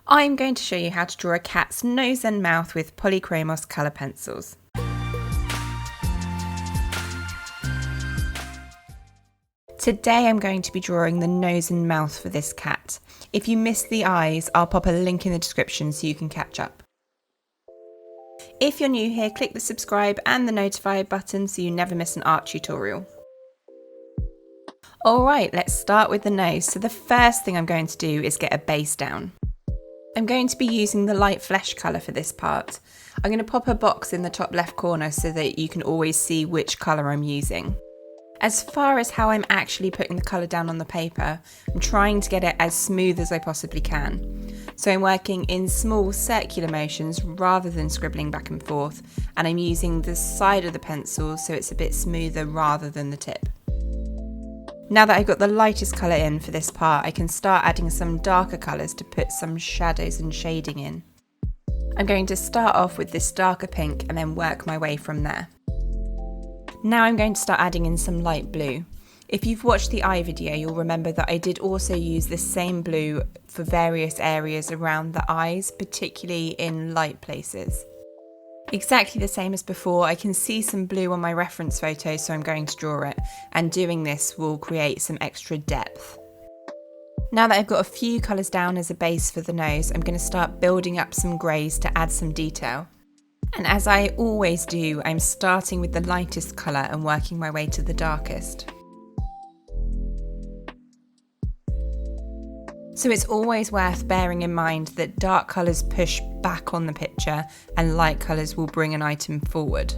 I'm going to show you how to draw a cat's nose and mouth with Polychromos colour pencils. Today I'm going to be drawing the nose and mouth for this cat. If you missed the eyes, I'll pop a link in the description so you can catch up. If you're new here, click the subscribe and the notify button so you never miss an art tutorial. Alright, let's start with the nose. So the first thing I'm going to do is get a base down. I'm going to be using the light flesh colour for this part. I'm going to pop a box in the top left corner so that you can always see which colour I'm using. As far as how I'm actually putting the colour down on the paper, I'm trying to get it as smooth as I possibly can. So I'm working in small circular motions rather than scribbling back and forth, and I'm using the side of the pencil so it's a bit smoother rather than the tip. Now that I've got the lightest colour in for this part, I can start adding some darker colours to put some shadows and shading in. I'm going to start off with this darker pink and then work my way from there. Now I'm going to start adding in some light blue. If you've watched the eye video, you'll remember that I did also use this same blue for various areas around the eyes, particularly in light places. Exactly the same as before, I can see some blue on my reference photo, so I'm going to draw it, and doing this will create some extra depth. Now that I've got a few colours down as a base for the nose, I'm going to start building up some greys to add some detail. And as I always do, I'm starting with the lightest colour and working my way to the darkest. So it's always worth bearing in mind that dark colours push back on the picture and light colours will bring an item forward.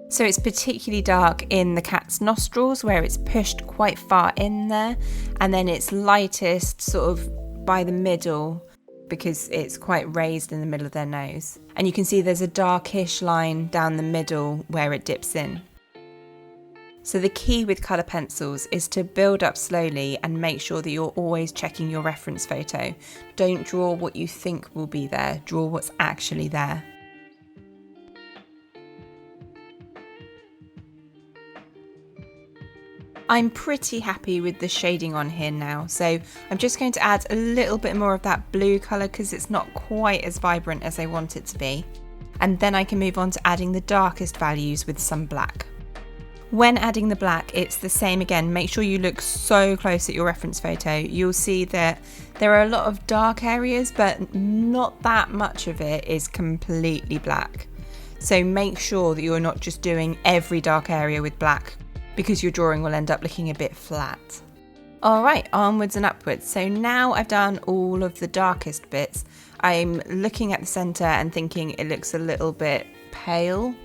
So it's particularly dark in the cat's nostrils where it's pushed quite far in there, and then it's lightest sort of by the middle because it's quite raised in the middle of their nose. And you can see there's a darkish line down the middle where it dips in. So the key with colour pencils is to build up slowly and make sure that you're always checking your reference photo. Don't draw what you think will be there, draw what's actually there. I'm pretty happy with the shading on here now, so I'm just going to add a little bit more of that blue colour because it's not quite as vibrant as I want it to be. And then I can move on to adding the darkest values with some black. When adding the black, it's the same again. Make sure you look so close at your reference photo. You'll see that there are a lot of dark areas, but not that much of it is completely black. So make sure that you're not just doing every dark area with black, because your drawing will end up looking a bit flat. Alright, onwards and upwards. So now I've done all of the darkest bits. I'm looking at the centre and thinking it looks a little bit pale.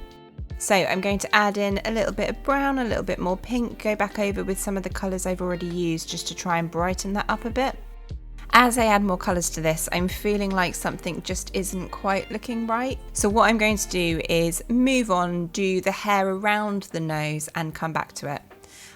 So I'm going to add in a little bit of brown, a little bit more pink, go back over with some of the colours I've already used just to try and brighten that up a bit. As I add more colours to this, I'm feeling like something just isn't quite looking right. So what I'm going to do is move on, do the hair around the nose and come back to it.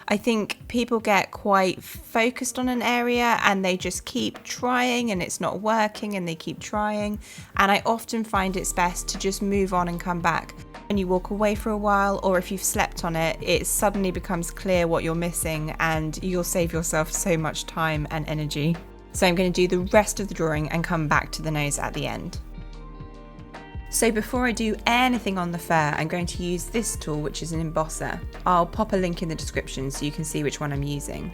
I think people get quite focused on an area and they just keep trying and it's not working and they keep trying. And I often find it's best to just move on and come back. When you walk away for a while, or if you've slept on it, it suddenly becomes clear what you're missing and you'll save yourself so much time and energy. So I'm going to do the rest of the drawing and come back to the nose at the end. So before I do anything on the fur, I'm going to use this tool, which is an embosser. I'll pop a link in the description so you can see which one I'm using.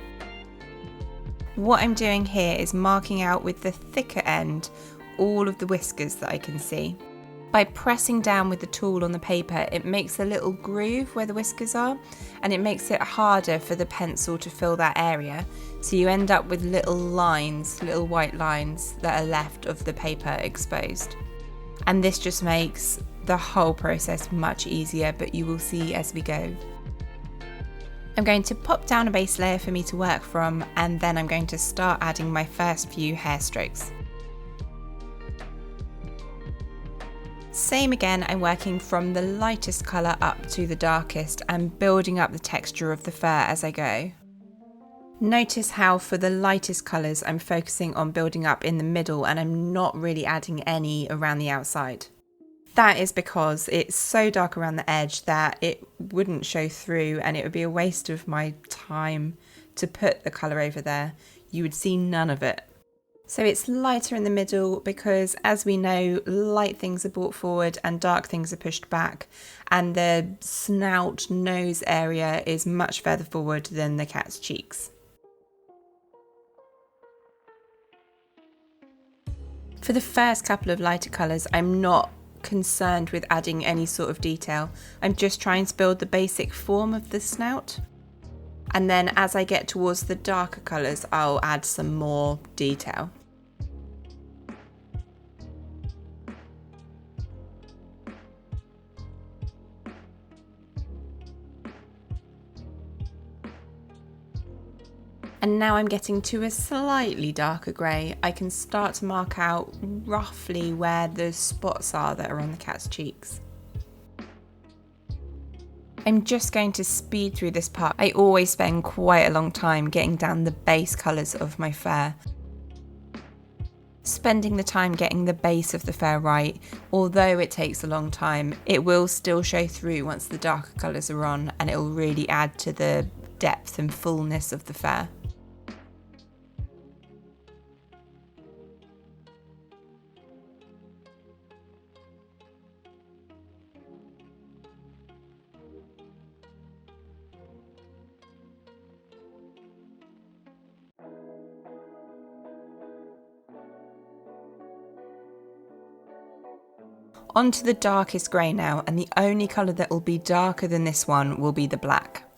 What I'm doing here is marking out with the thicker end all of the whiskers that I can see. By pressing down with the tool on the paper, it makes a little groove where the whiskers are, and it makes it harder for the pencil to fill that area. So you end up with little lines, little white lines that are left of the paper exposed. And this just makes the whole process much easier, but you will see as we go. I'm going to pop down a base layer for me to work from, and then I'm going to start adding my first few hair strokes. Same again, I'm working from the lightest colour up to the darkest and building up the texture of the fur as I go. Notice how for the lightest colours I'm focusing on building up in the middle and I'm not really adding any around the outside. That is because it's so dark around the edge that it wouldn't show through and it would be a waste of my time to put the colour over there. You would see none of it. So it's lighter in the middle because, as we know, light things are brought forward and dark things are pushed back, and the snout nose area is much further forward than the cat's cheeks. For the first couple of lighter colours, I'm not concerned with adding any sort of detail. I'm just trying to build the basic form of the snout. And then as I get towards the darker colours, I'll add some more detail. And now I'm getting to a slightly darker grey. I can start to mark out roughly where the spots are that are on the cat's cheeks. I'm just going to speed through this part. I always spend quite a long time getting down the base colours of my fur. Spending the time getting the base of the fur right, although it takes a long time, it will still show through once the darker colours are on, and it will really add to the depth and fullness of the fur. Onto the darkest grey now, and the only colour that will be darker than this one will be the black.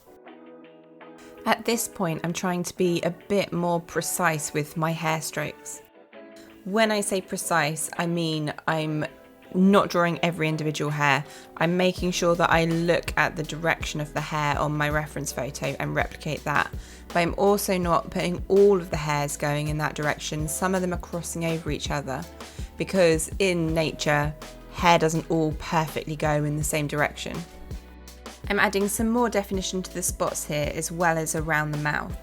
At this point, I'm trying to be a bit more precise with my hair strokes. When I say precise, I mean I'm not drawing every individual hair. I'm making sure that I look at the direction of the hair on my reference photo and replicate that. But I'm also not putting all of the hairs going in that direction. Some of them are crossing over each other, because in nature, hair doesn't all perfectly go in the same direction. I'm adding some more definition to the spots here, as well as around the mouth.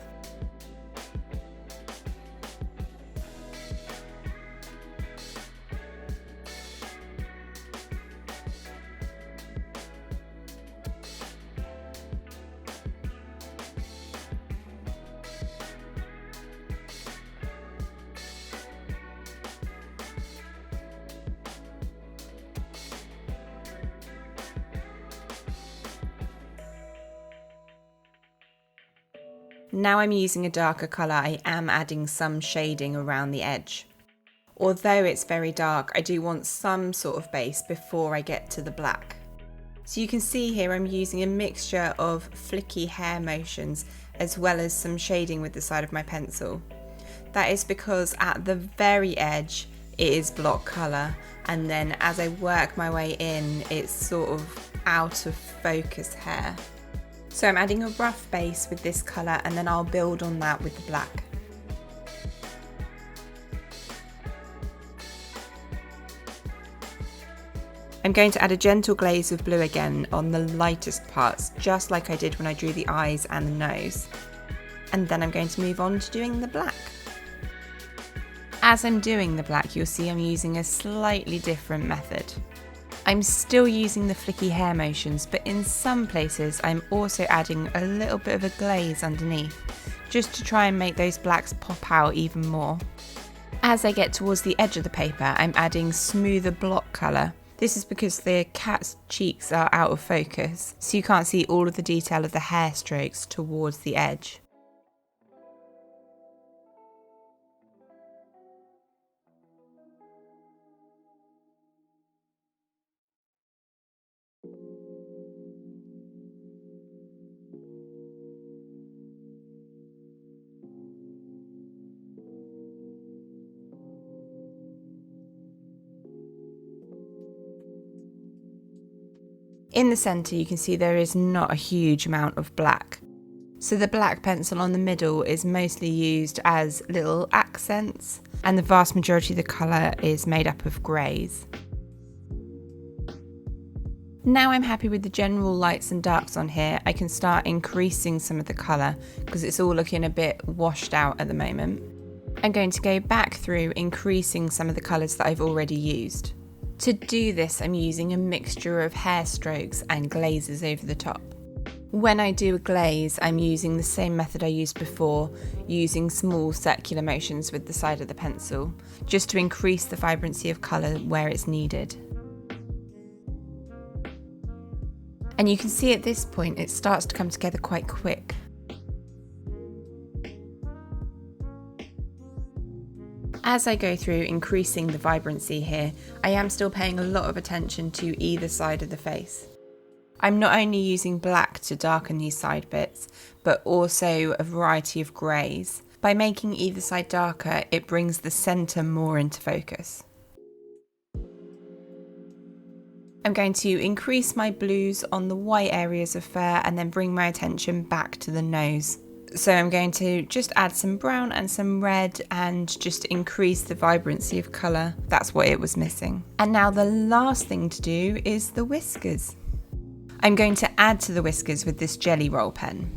Now I'm using a darker colour, I am adding some shading around the edge. Although it's very dark, I do want some sort of base before I get to the black. So you can see here I'm using a mixture of flicky hair motions as well as some shading with the side of my pencil. That is because at the very edge it is block colour, and then as I work my way in, it's sort of out of focus hair. So I'm adding a rough base with this colour, and then I'll build on that with the black. I'm going to add a gentle glaze of blue again on the lightest parts, just like I did when I drew the eyes and the nose. And then I'm going to move on to doing the black. As I'm doing the black, you'll see I'm using a slightly different method. I'm still using the flicky hair motions, but in some places I'm also adding a little bit of a glaze underneath, just to try and make those blacks pop out even more. As I get towards the edge of the paper, I'm adding smoother block colour. This is because the cat's cheeks are out of focus, so you can't see all of the detail of the hair strokes towards the edge. In the centre you can see there is not a huge amount of black. So the black pencil on the middle is mostly used as little accents, and the vast majority of the colour is made up of greys. Now I'm happy with the general lights and darks on here, I can start increasing some of the colour because it's all looking a bit washed out at the moment. I'm going to go back through increasing some of the colours that I've already used. To do this, I'm using a mixture of hair strokes and glazes over the top. When I do a glaze, I'm using the same method I used before, using small circular motions with the side of the pencil, just to increase the vibrancy of colour where it's needed. And you can see at this point it starts to come together quite quick. As I go through increasing the vibrancy here, I am still paying a lot of attention to either side of the face. I'm not only using black to darken these side bits, but also a variety of greys. By making either side darker, it brings the centre more into focus. I'm going to increase my blues on the white areas of fur and then bring my attention back to the nose. So I'm going to just add some brown and some red and just increase the vibrancy of colour. That's what it was missing. And now the last thing to do is the whiskers. I'm going to add to the whiskers with this Jelly Roll pen.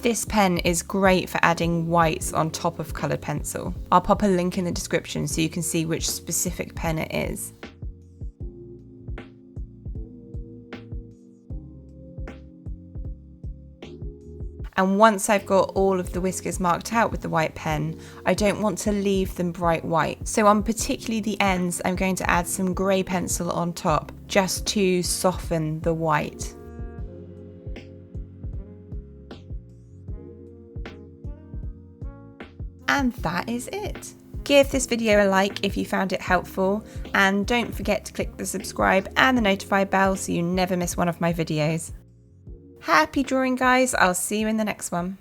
This pen is great for adding whites on top of coloured pencil. I'll pop a link in the description so you can see which specific pen it is. And once I've got all of the whiskers marked out with the white pen, I don't want to leave them bright white. So on particularly the ends, I'm going to add some grey pencil on top, just to soften the white. And that is it. Give this video a like if you found it helpful, and don't forget to click the subscribe and the notify bell so you never miss one of my videos. Happy drawing, guys. I'll see you in the next one.